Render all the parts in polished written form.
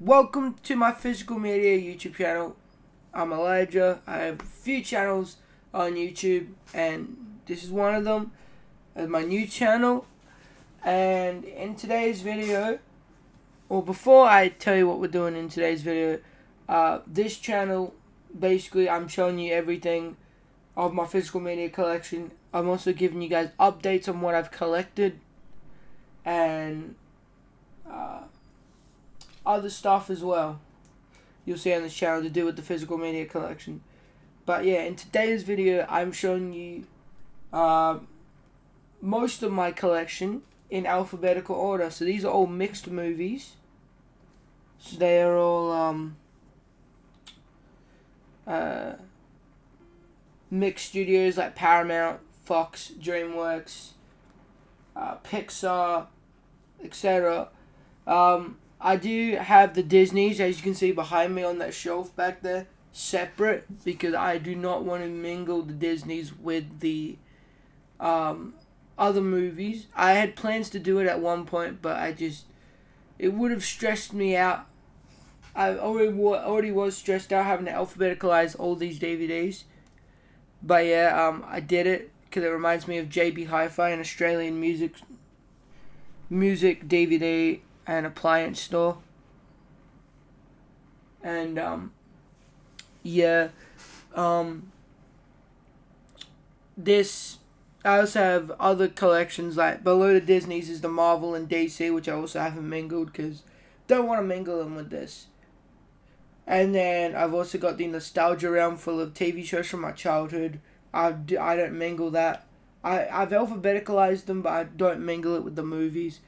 Welcome to my physical media YouTube channel. I'm Elijah. I have a few channels on YouTube, and this is one of them. It's my new channel. And in today's video, or before I tell you what we're doing in today's video, this channel, basically I'm showing you everything of my physical media collection. I'm also giving you guys updates on what I've collected and other stuff as well you'll see on this channel to do with the physical media collection. But yeah, in today's video I'm showing you most of my collection in alphabetical order. So these are all mixed movies. So they are all mixed studios like Paramount, Fox, DreamWorks, Pixar, etc. I do have the Disneys, as you can see behind me on that shelf back there, separate, because I do not want to mingle the Disneys with the other movies. I had plans to do it at one point, but it would have stressed me out. I already was stressed out having to alphabeticalize all these DVDs. But yeah, I did it because it reminds me of JB Hi-Fi, an Australian music DVD and appliance store. And this, I also have other collections, like below the Disney's is the Marvel and DC, which I also haven't mingled because don't want to mingle them with this. And then I've also got the nostalgia realm full of TV shows from my childhood. I don't mingle that. I've alphabeticalized them, but I don't mingle it with the movies.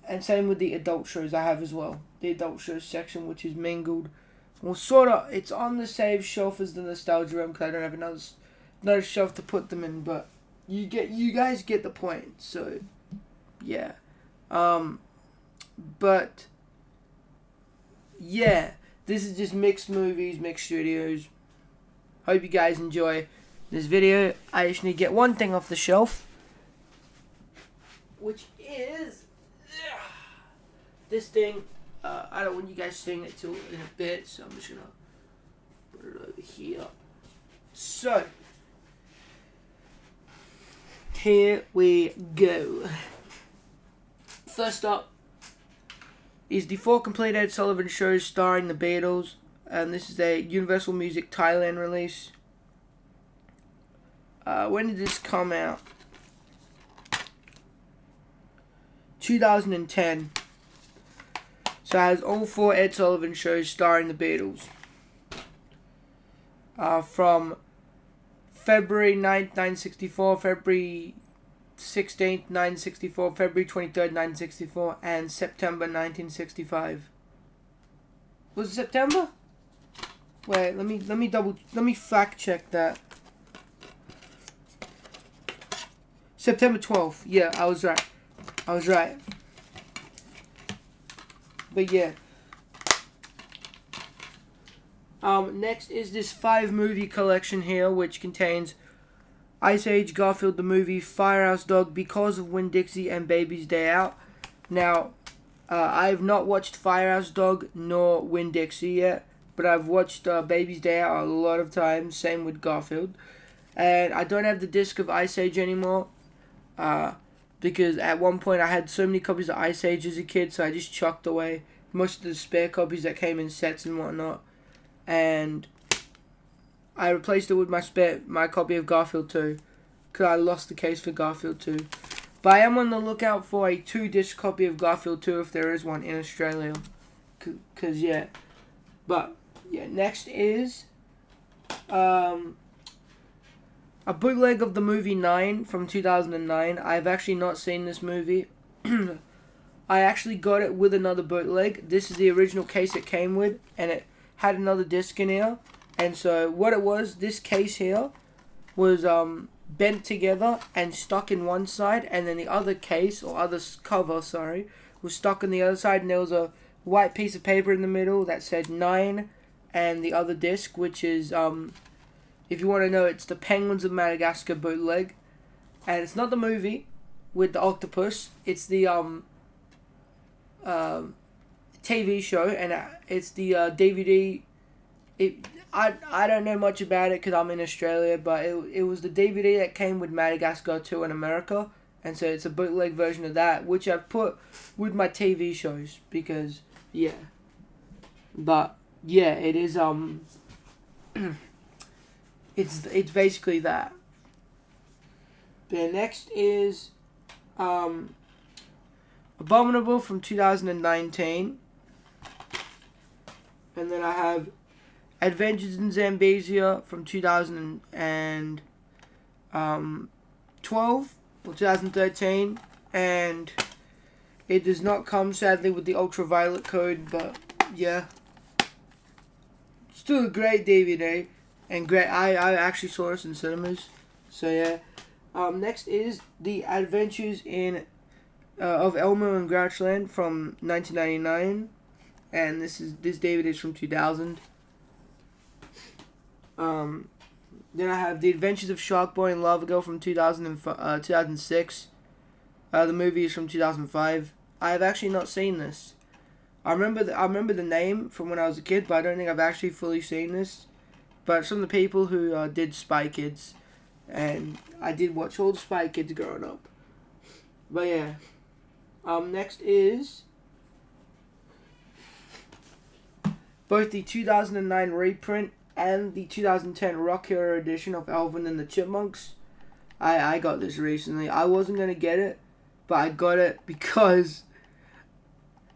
And same with the adult shows I have as well. The adult shows section, which is mingled. Well, sort of, it's on the same shelf as the nostalgia realm because I don't have another shelf to put them in. But you guys get the point. So, yeah. But yeah, this is just mixed movies, mixed studios. Hope you guys enjoy this video. I just need to get one thing off the shelf, which is this thing. I don't want you guys seeing it till in a bit, so I'm just gonna put it over here. So here we go. First up is the 4 complete Ed Sullivan shows starring the Beatles, and this is a Universal Music Thailand release. When did this come out? 2010. So it has all 4 Ed Sullivan shows starring the Beatles. From February 9th, 1964, February 16th, 1964, February 23rd, 1964, and September 1965. Was it September? Wait, let me fact check that. September 12th. Yeah, I was right. But yeah. Next is this 5 movie collection here, which contains Ice Age, Garfield the Movie, Firehouse Dog, Because of Winn-Dixie, and Baby's Day Out. Now, I have not watched Firehouse Dog nor Winn-Dixie yet, but I've watched Baby's Day Out a lot of times, same with Garfield. And I don't have the disc of Ice Age anymore, because at one point I had so many copies of Ice Age as a kid, so I just chucked away most of the spare copies that came in sets and whatnot. And I replaced it with my copy of Garfield 2, because I lost the case for Garfield 2. But I am on the lookout for a 2-disc copy of Garfield 2 if there is one in Australia. Because, yeah. But, yeah, next is a bootleg of the movie 9 from 2009. I've actually not seen this movie. I actually got it with another bootleg. This is the original case it came with, and it had another disc in here. And so what it was, this case here was bent together and stuck in one side, and then the other case, or other cover, sorry, was stuck on the other side, and there was a white piece of paper in the middle that said 9, and the other disc, which is, if you want to know, it's the Penguins of Madagascar bootleg. And it's not the movie with the octopus, it's the TV show, and it's the DVD. I don't know much about it because I'm in Australia, but it was the DVD that came with Madagascar 2 in America, and so it's a bootleg version of that, which I've put with my TV shows because yeah. But yeah, it is it's basically that. The next is Abominable from 2019, and then I have Adventures in Zambezia from 2012 or 2013, and it does not come sadly with the ultraviolet code, but yeah, still a great DVD and great. I actually saw this in cinemas, so yeah. Next is The Adventures in of Elmo and Grouchland from 1999, and this DVD is from 2000. Then I have The Adventures of Shark Boy and Lava Girl from 2006. The movie is from 2005. I have actually not seen this. I remember the name from when I was a kid, but I don't think I've actually fully seen this. But some of the people who did Spy Kids, and I did watch all the Spy Kids growing up. But yeah. Next is both the 2009 reprint and the 2010 Rock Hero edition of Alvin and the Chipmunks. I got this recently. I wasn't going to get it, but I got it because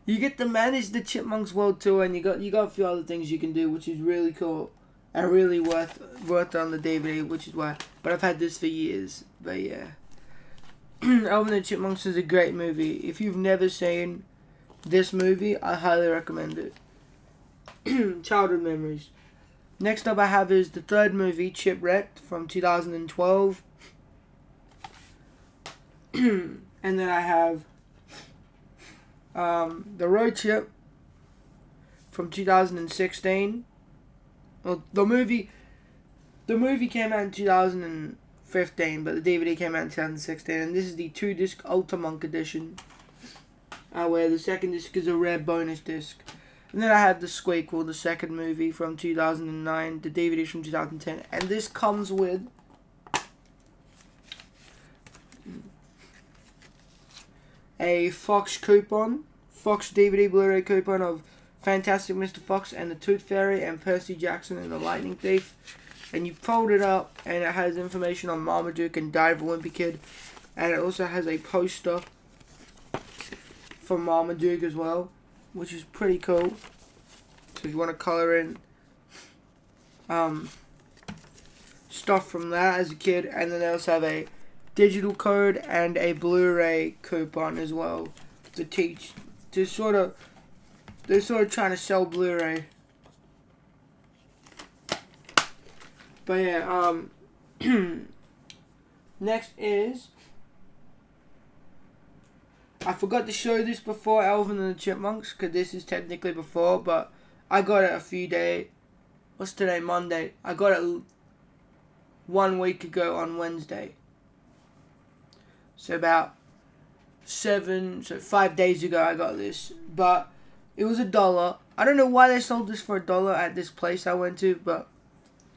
you get to manage the Chipmunks World Tour, and you got a few other things you can do, which is really cool and really worth it on the DVD, which is why. But I've had this for years. But yeah. Alvin and the Chipmunks is a great movie. If you've never seen this movie, I highly recommend it. Childhood memories. Next up I have is the third movie, Chipwrecked, from 2012. And then I have The Road Trip from 2016. Well, the movie came out in 2015, but the DVD came out in 2016, and this is the 2-disc Ultramonk edition, where the second disc is a rare bonus disc. And then I have The Squeakquel, the second movie from 2009, the DVD from 2010, and this comes with a Fox DVD Blu-ray coupon of Fantastic Mr. Fox and the Tooth Fairy and Percy Jackson and the Lightning Thief. And you fold it up, and it has information on Marmaduke and Diary of a Wimpy Kid, and it also has a poster for Marmaduke as well, which is pretty cool. So if you want to color in stuff from that as a kid, and then they also have a digital code and a Blu-ray coupon as well to teach. They're sort of trying to sell Blu-ray. But yeah, next is, I forgot to show this before Alvin and the Chipmunks, because this is technically before, but I got it a few days, what's today, Monday? I got it 1 week ago on Wednesday. So about 5 days ago I got this, but it was $1. I don't know why they sold this for $1 at this place I went to, but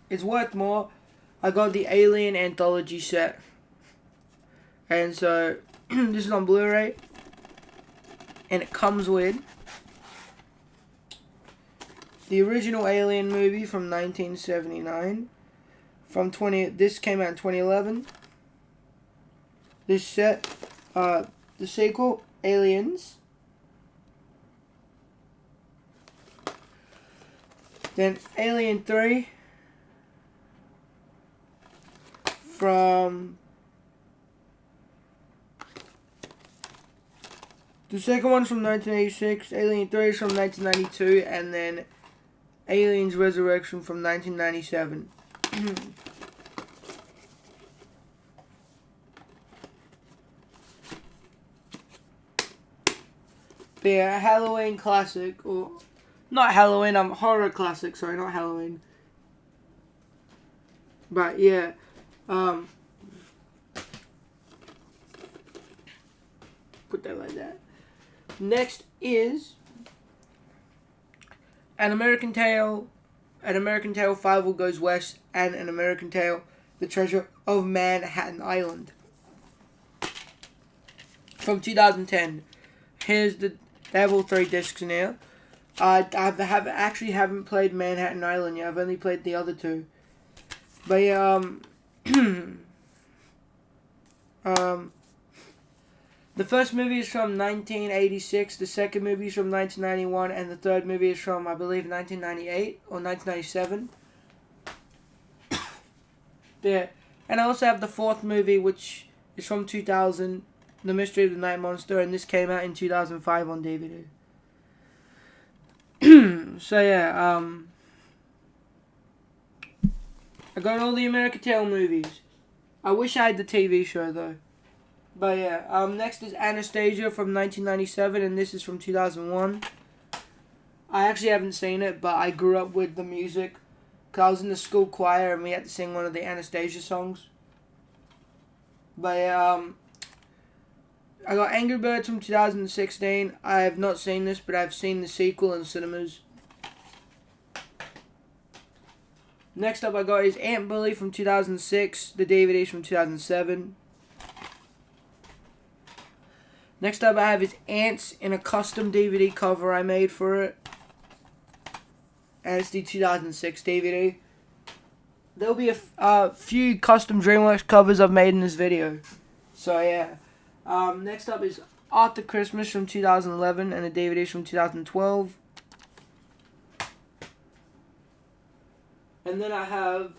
it's worth more. I got the Alien Anthology set, and so this is on Blu-ray, and it comes with the original Alien movie from 1979. This came out in 2011. This set, the sequel, Aliens. Then Alien 3 from the second one's from 1986, Alien 3 is from 1992, and then Aliens Resurrection from 1997. But yeah, Halloween classic, or not Halloween, horror classic, sorry, not Halloween. But yeah, put that like that. Next is An American Tale, An American Tale, Five Goes West, and An American Tale, The Treasure of Manhattan Island. From 2010. They have all 3 discs in here. I haven't played Manhattan Island yet. I've only played the other 2. But yeah, the first movie is from 1986, the second movie is from 1991, and the third movie is from, I believe, 1998 or 1997. Yeah, and I also have the fourth movie, which is from 2000, The Mystery of the Night Monster, and this came out in 2005 on DVD. So yeah, I got all the American Tail movies. I wish I had the TV show though. But yeah, next is Anastasia from 1997, and this is from 2001. I actually haven't seen it, but I grew up with the music. Cause I was in the school choir and we had to sing one of the Anastasia songs. But yeah, I got Angry Birds from 2016. I have not seen this, but I've seen the sequel in cinemas. Next up I got is Ant Bully from 2006. The DVD's from 2007. Next up I have is Ants in a custom DVD cover I made for it. And it's the 2006 DVD. There'll be a few custom DreamWorks covers I've made in this video. So yeah. Next up is After Christmas from 2011 and the DVD's from 2012. And then I have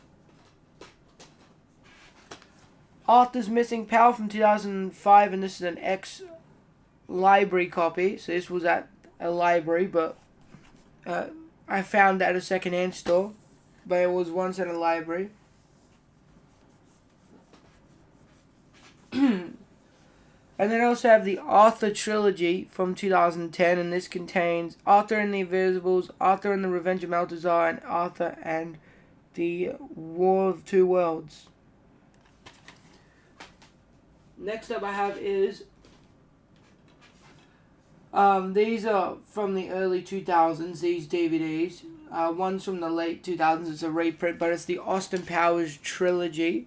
Arthur's Missing Pal from 2005, and this is an ex-library copy. So this was at a library, but I found that at a second-hand store. But it was once at a library. And then I also have the Arthur trilogy from 2010, and this contains Arthur and the Invisibles, Arthur and the Revenge of Balthazar, and Arthur and the War of Two Worlds. Next up I have is, these are from the early 2000s, these DVDs. One's from the late 2000s, it's a reprint, but it's the Austin Powers trilogy.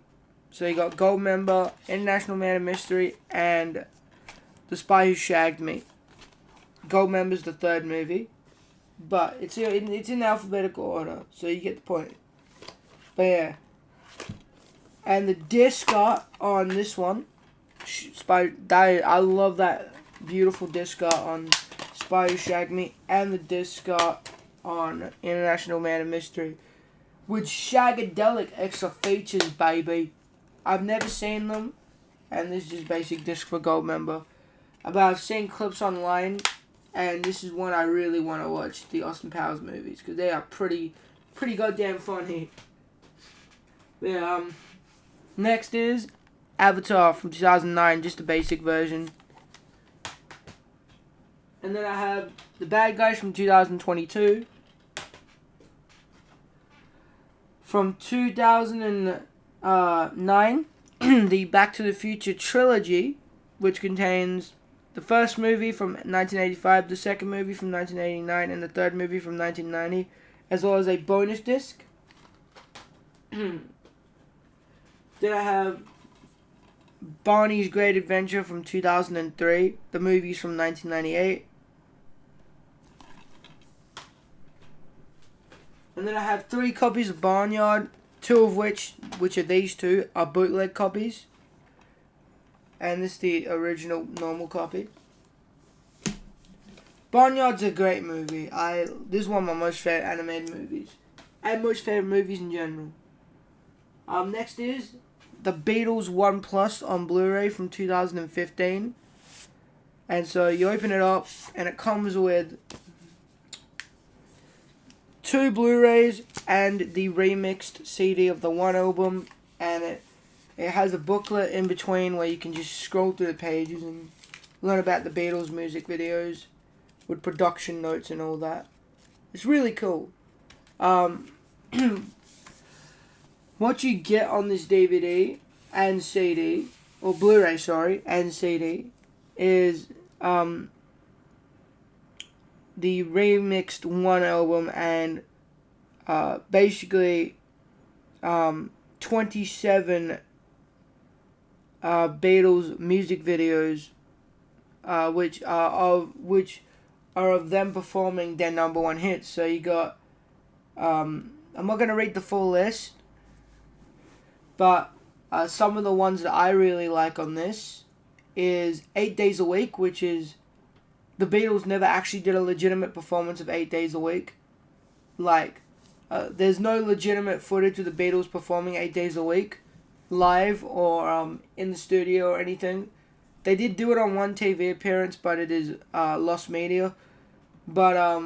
So you got Goldmember, International Man of Mystery, and The Spy Who Shagged Me. Goldmember's the third movie, but it's in alphabetical order, so you get the point. But yeah, and the disc art on this one, I love that beautiful disc art on Spy Who Shagged Me, and the disc art on International Man of Mystery, with shagadelic extra features, baby. I've never seen them, and this is just basic disc for Goldmember. But I've seen clips online, and this is one I really want to watch, the Austin Powers movies, because they are pretty goddamn funny. Yeah, next is Avatar from 2009, just a basic version. And then I have The Bad Guys from 2022. From 2009, the Back to the Future trilogy, which contains the first movie from 1985, the second movie from 1989, and the third movie from 1990, as well as a bonus disc. Then I have Barney's Great Adventure from 2003, the movies from 1998. And then I have 3 copies of Barnyard, 2 of which are these 2, are bootleg copies. And this is the original normal copy. Barnyard's a great movie. This is one of my most favorite animated movies. And most favorite movies in general. Next is The Beatles 1+ on Blu-ray from 2015. And so you open it up and it comes with 2 Blu-rays and the remixed CD of the one album, and it has a booklet in between where you can just scroll through the pages and learn about the Beatles music videos with production notes and all that. It's really cool. What you get on this DVD and CD, or Blu-ray, sorry, and CD, is the remixed one album and basically 27 Beatles music videos, which are of them performing their number one hits. So you got, I'm not gonna read the full list, but some of the ones that I really like on this is 8 Days a Week, which is the Beatles never actually did a legitimate performance of 8 Days a Week. Like, there's no legitimate footage of the Beatles performing 8 Days a Week, live or in the studio or anything. They did do it on one TV appearance, but it is lost media. But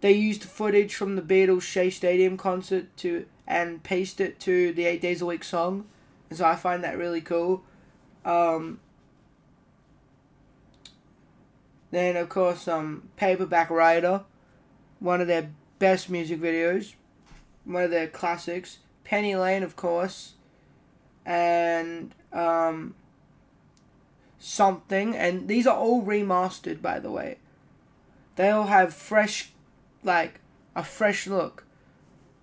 they used footage from the Beatles' Shea Stadium concert and paste it to the 8 Days a Week song. And so I find that really cool. Then, of course, Paperback Writer, one of their best music videos, one of their classics. Penny Lane, of course, and Something. And these are all remastered, by the way. They all have a fresh look.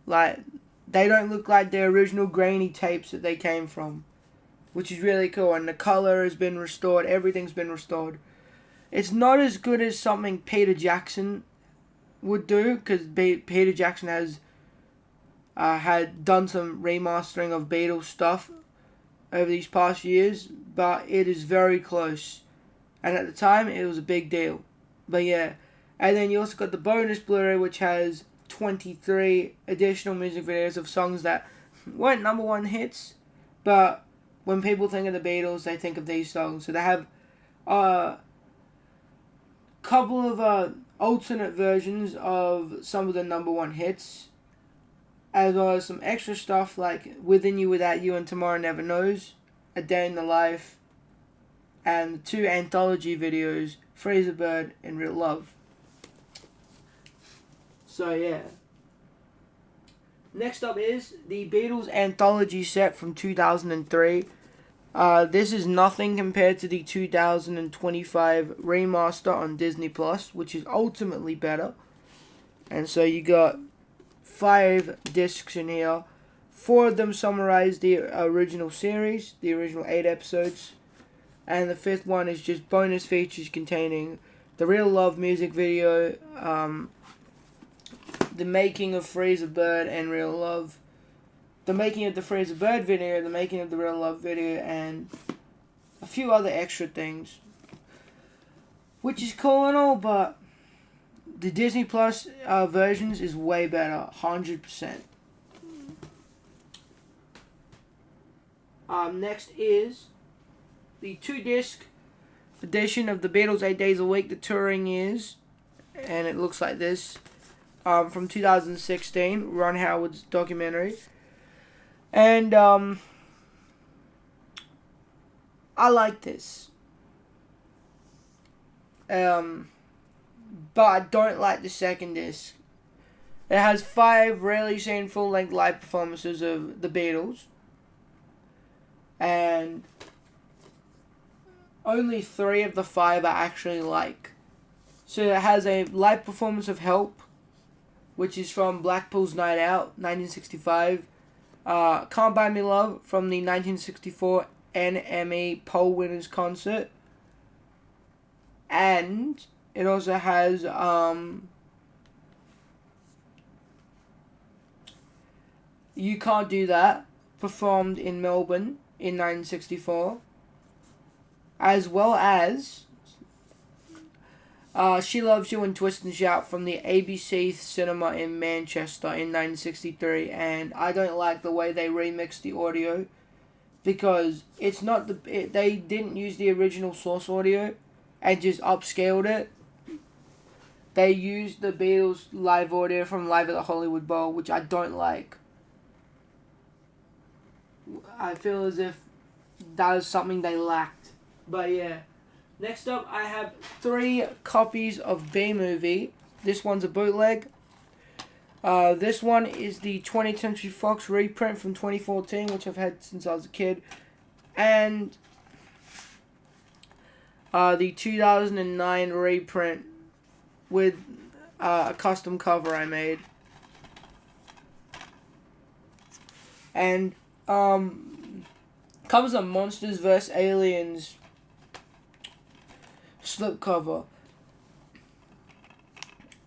Like, they don't look like the original grainy tapes that they came from, which is really cool. And the color has been restored. Everything's been restored. It's not as good as something Peter Jackson would do, because Peter Jackson has had done some remastering of Beatles stuff over these past years, but it is very close. And at the time, it was a big deal. But yeah. And then you also got the bonus Blu-ray, which has 23 additional music videos of songs that weren't number one hits, but when people think of the Beatles, they think of these songs. So they have couple of alternate versions of some of the number one hits, as well as some extra stuff like Within You, Without You, and Tomorrow Never Knows, A Day in the Life, and the 2 anthology videos, Fraser Bird and Real Love. So yeah. Next up is the Beatles anthology set from 2003. This is nothing compared to the 2025 remaster on Disney Plus, which is ultimately better. And so you got 5 discs in here. 4 of them summarize the original series, the original 8 episodes. And the 5th one is just bonus features containing the Real Love music video, the making of Fraser Bird and Real Love, the making of the Fraser Bird video, the making of the Real Love video, and a few other extra things, which is cool and all, but the Disney Plus versions is way better, 100%. Next is the 2-disc edition of the Beatles 8 Days a Week, The Touring Years, and it looks like this, from 2016, Ron Howard's documentary. And I like this. But I don't like the 2nd disc. It has 5 rarely seen full-length live performances of the Beatles. And only 3 of the 5 I actually like. So it has a live performance of Help, which is from Blackpool's Night Out, 1965. Can't Buy Me Love from the 1964 NME Poll Winners Concert. And it also has You Can't Do That, performed in Melbourne in 1964. As well as She Loves You and Twist and Shout from the ABC Cinema in Manchester in 1963, and I don't like the way they remixed the audio, because it's not they didn't use the original source audio and just upscaled it. They used the Beatles live audio from Live at the Hollywood Bowl, which I don't like. I feel as if that is something they lacked. But yeah. Next up, I have 3 copies of B-Movie. This one's a bootleg. This one is the 20th Century Fox reprint from 2014, which I've had since I was a kid. And the 2009 reprint with a custom cover I made. And comes a Monsters vs. Aliens slipcover.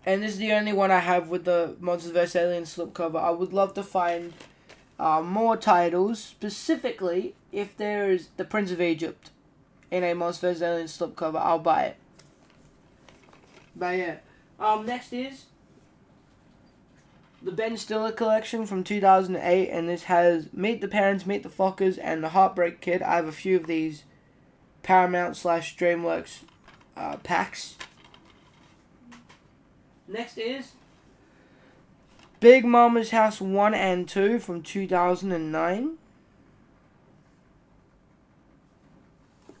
And this is the only one I have with the Monsters vs. Aliens slipcover. I would love to find more titles, specifically if there's the Prince of Egypt in a Monsters vs. Aliens slipcover, I'll buy it. But yeah, next is the Ben Stiller collection from 2008, and this has Meet the Parents, Meet the Fockers, and The Heartbreak Kid. I have a few of these Paramount / DreamWorks packs. Next is Big Mama's House 1 and 2 from 2009.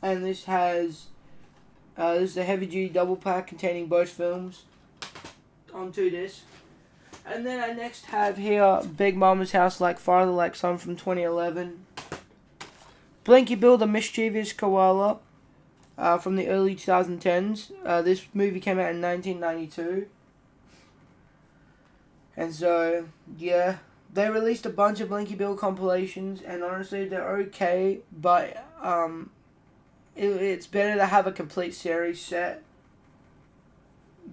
And this has this is a heavy duty double pack containing both films on 2 discs. And then I next have here Big Mama's House Like Father Like Son from 2011. Blinky Bill the Mischievous Koala from the early 2010s. This movie came out in 1992. And so, yeah, they released a bunch of Blinky Bill compilations, and honestly, they're okay, but it's better to have a complete series set.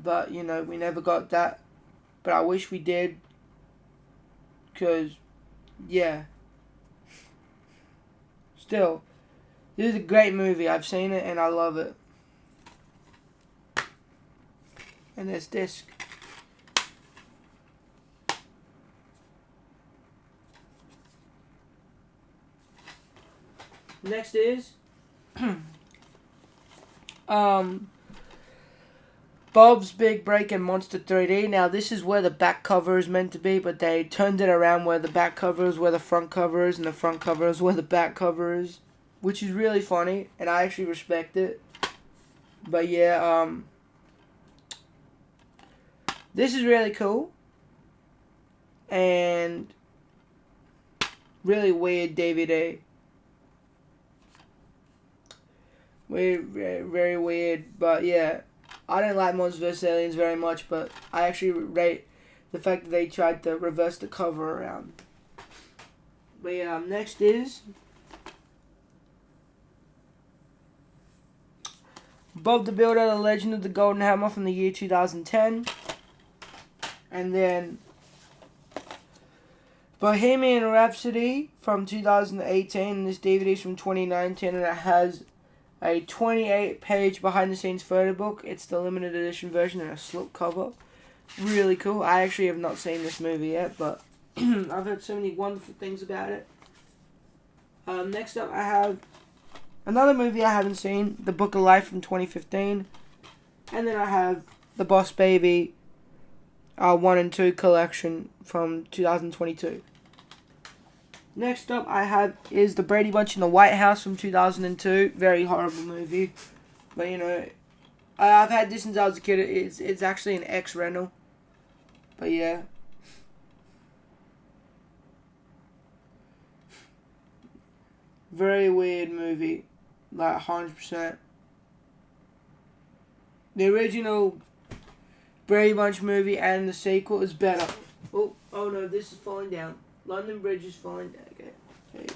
But, you know, we never got that. But I wish we did, because, yeah. Still, this is a great movie. I've seen it, and I love it. And this disc. Next is Bob's Big Break in Monster 3D. Now this is where the back cover is meant to be, but they turned it around where the back cover is where the front cover is, and the front cover is where the back cover is, which is really funny, and I actually respect it. But yeah, this is really cool, and really weird DVD. Very weird, but yeah, I didn't like Monsters vs. Aliens very much, but I actually rate the fact that they tried to reverse the cover around. But yeah, next is Bob the Builder, The Legend of the Golden Hammer from the year 2010. And then Bohemian Rhapsody from 2018. This DVD is from 2019, and it has a 28-page behind-the-scenes photo book. It's the limited edition version and a slip cover. Really cool. I actually have not seen this movie yet, but I've heard so many wonderful things about it. Next up, I have another movie I haven't seen, The Book of Life from 2015. And then I have The Boss Baby 1 and 2 collection from 2022. Next up I have is The Brady Bunch in the White House from 2002. Very horrible movie. But you know, I've had this since I was a kid. It's actually an ex-rental. But yeah. Very weird movie. Like 100%. The original Brady Bunch movie and the sequel is better. Oh no, this is falling down. London Bridge is falling down. Okay, there you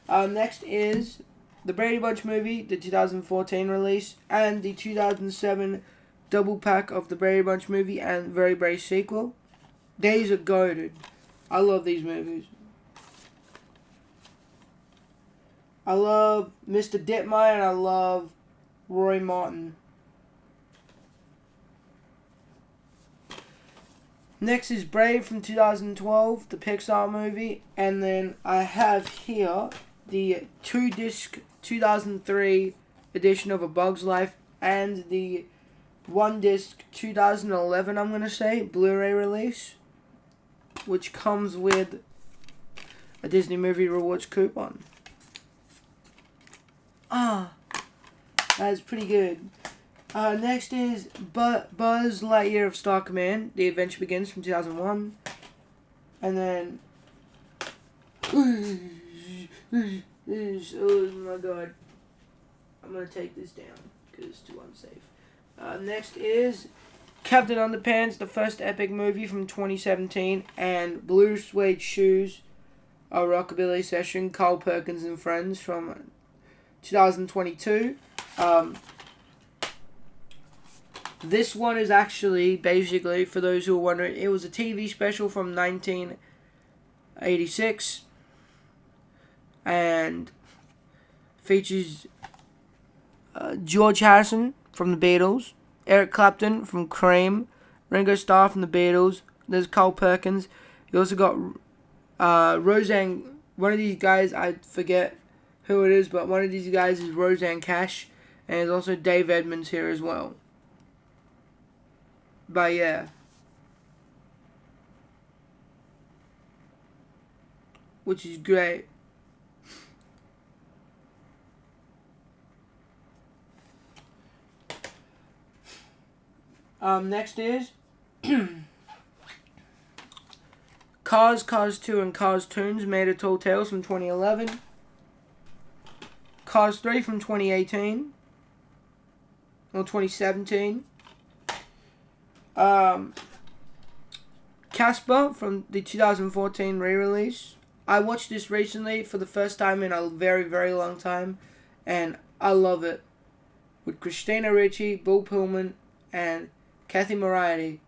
go. Next is the Brady Bunch movie, the 2014 release, and the 2007 double pack of the Brady Bunch movie and Very Brave sequel. These are goated. I love these movies. I love Mr. Ditmire and I love Roy Martin. Next is Brave from 2012, the Pixar movie, and then I have here the 2-disc 2003 edition of A Bug's Life and the 1-disc 2011, I'm going to say, Blu-ray release, which comes with a Disney Movie Rewards coupon. That's pretty good. Next is Buzz Lightyear of Star Command, The Adventure Begins from 2001. And then oh my god. I'm going to take this down because it's too unsafe. Next is Captain Underpants, the first epic movie from 2017, and Blue Suede Shoes, a rockabilly session, Carl Perkins and Friends from 2022. This one is actually, basically, for those who are wondering, it was a TV special from 1986 and features George Harrison from the Beatles, Eric Clapton from Cream, Ringo Starr from the Beatles. There's Carl Perkins. You also got Roseanne. One of these guys, I forget who it is, but one of these guys is Roseanne Cash, and there's also Dave Edmunds here as well. But yeah, which is great. Next is Cars, Cars 2, and Cars Toons Made of Tall Tales from 2011. Cars 3 from 2018 or 2017. Casper from the 2014 re-release. I watched this recently for the first time in a very, very long time, and I love it. With Christina Ricci, Bill Pullman, and Kathy Moriarty.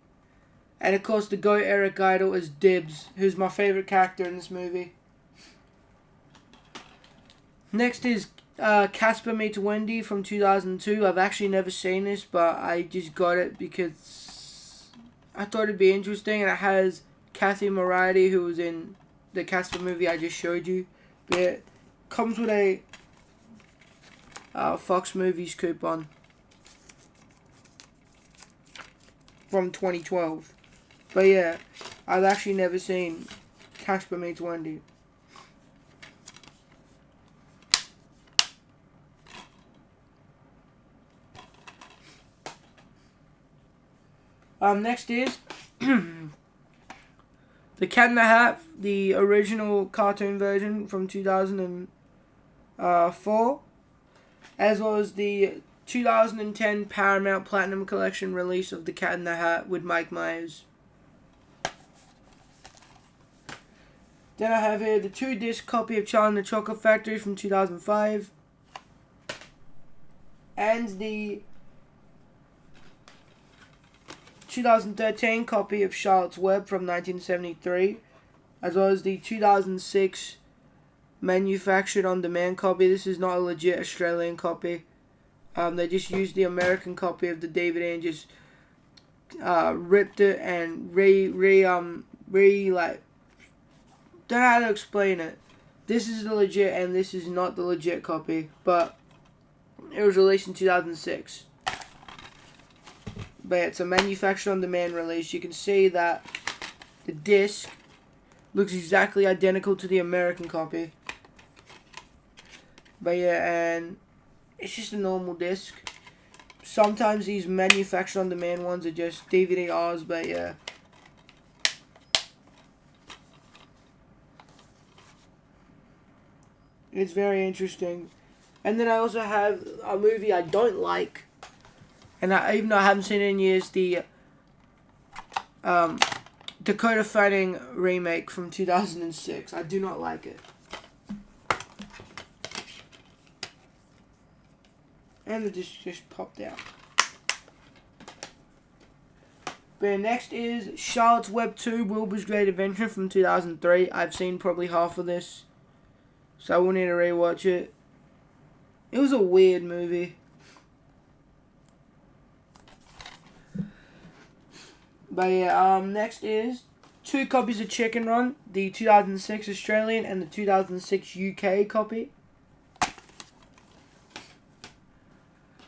And of course the GOAT Eric Idle is Dibs, who's my favorite character in this movie. Next is Casper Meets Wendy from 2002. I've actually never seen this, but I just got it because I thought it'd be interesting, and it has Kathy Moriarty, who was in the Casper movie I just showed you. But it comes with a Fox Movies coupon from 2012. But yeah, I've actually never seen Casper Meets Wendy. Next is The Cat in the Hat, the original cartoon version from 2004, as well as the 2010 Paramount Platinum Collection release of The Cat in the Hat with Mike Myers. Then I have here the 2-disc copy of Charlie and the Chocolate Factory from 2005, and the 2013 copy of Charlotte's Web from 1973, as well as the 2006 manufactured on demand copy. This is not a legit Australian copy. They just used the American copy of the DVD and just ripped it and don't know how to explain it. This is the legit and this is not the legit copy, but it was released in 2006. But it's a manufactured on demand release. You can see that the disc looks exactly identical to the American copy. But yeah, and it's just a normal disc. Sometimes these manufactured on demand ones are just DVD-Rs, but yeah. It's very interesting. And then I also have a movie I don't like, and even though I haven't seen it in years, the Dakota Fanning remake from 2006. I do not like it. And the disc just popped out. But next is Charlotte's Web 2, Wilbur's Great Adventure from 2003. I've seen probably half of this, so I will need to rewatch it. It was a weird movie. But yeah, next is 2 copies of Chicken Run, the 2006 Australian and the 2006 UK copy.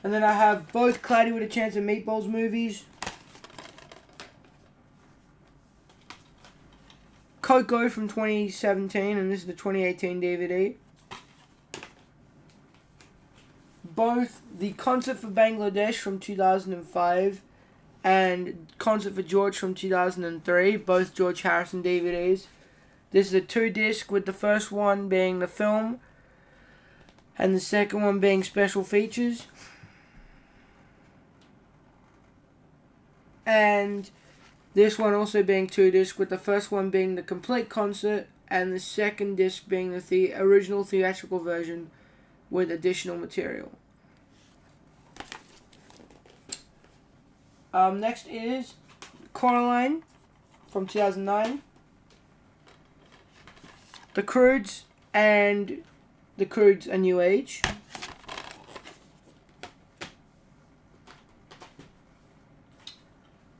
And then I have both Cloudy with a Chance of Meatballs movies. Coco from 2017, and this is the 2018 DVD. Both the Concert for Bangladesh from 2005 and Concert for George from 2003, both George Harrison DVDs. This is a 2-disc, with the first one being the film and the second one being special features. and this one also being 2 discs, with the first one being the complete concert and the second disc being the original theatrical version with additional material. Next is Coraline from 2009, The Croods and The Croods A New Age,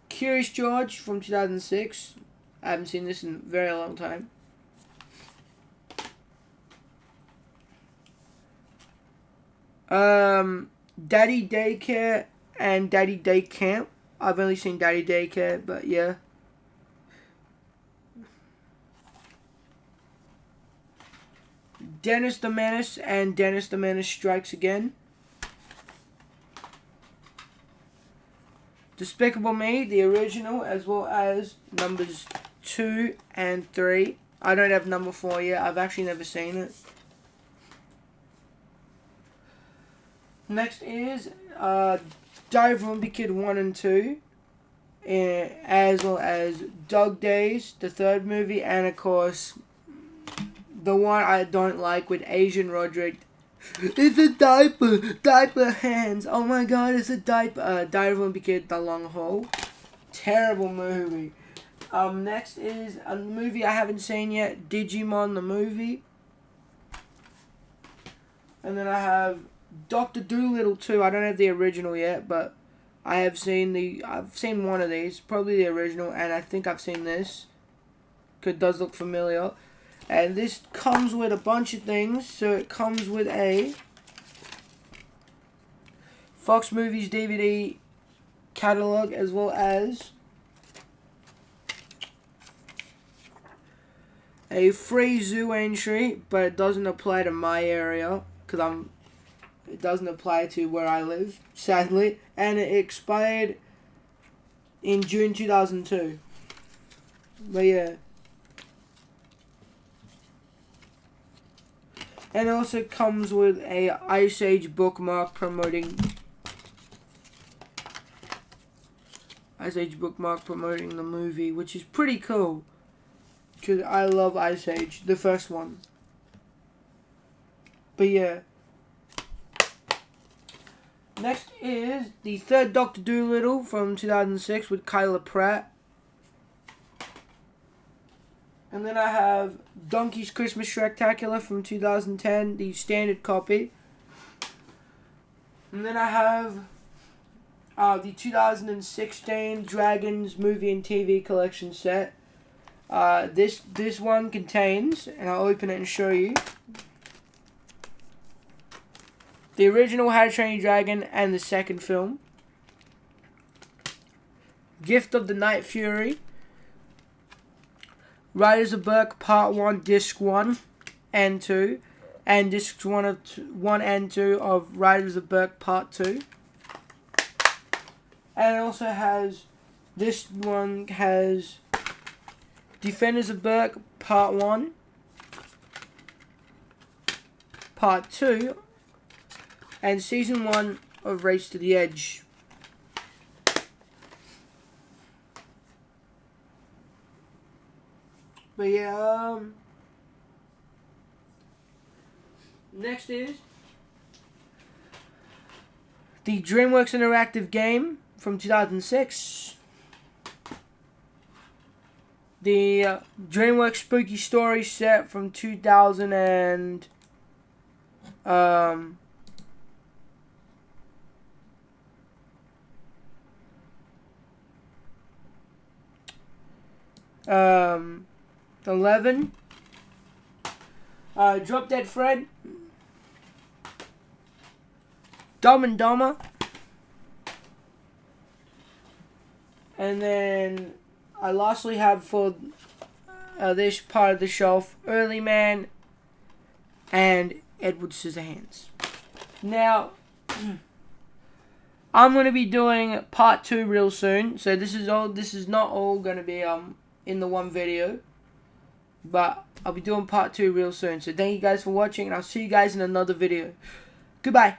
Curious George from 2006. I haven't seen this in a very long time. Daddy Daycare and Daddy Day Camp. I've only seen Daddy Daycare, but yeah. Dennis the Menace and Dennis the Menace Strikes Again. Despicable Me, the original, as well as numbers 2 and 3. I don't have number 4 yet. I've actually never seen it. Next is Diary of a Wimpy Kid 1 and 2. As well as Dog Days, the third movie. And of course, the one I don't like with Asian Roderick. It's a diaper hands. Oh my god, it's a diaper. Diary of a Wimpy Kid, The Long Haul. Terrible movie. Next is a movie I haven't seen yet, Digimon the movie. And then I have Dr. Dolittle 2. I don't have the original yet, but I've seen one of these, probably the original, and I think I've seen this, because it does look familiar. And this comes with a bunch of things. So it comes with a Fox Movies DVD catalog, as well as a free zoo entry, but it doesn't apply to my area because it doesn't apply to where I live, sadly. And it expired in June 2002. But yeah. And it also comes with a Ice Age bookmark promoting the movie, which is pretty cool, because I love Ice Age, the first one. But yeah. Next is the third Dr. Dolittle from 2006 with Kyla Pratt. And then I have Donkey's Christmas Spectacular from 2010, the standard copy. And then I have the 2016 Dragons Movie and TV Collection set. This one contains, and I'll open it and show you, the original How to Train Your Dragon and the second film. Gift of the Night Fury. Riders of Berk Part 1, Disc 1 and 2. And Discs 1 and 2 of Riders of Berk Part 2. And it also has, this one has Defenders of Berk Part 1, Part 2, and Season 1 of Race to the Edge. But yeah, next is the DreamWorks interactive game from 2006. The DreamWorks Spooky Story set from 2000 and 11. Drop Dead Fred. Dumb and Dumber. And then I lastly have for this part of the shelf, Early Man and Edward Scissorhands. Now, I'm going to be doing part 2 real soon. So this is not all going to be in the one video, but I'll be doing part 2 real soon. So thank you guys for watching, and I'll see you guys in another video. Goodbye.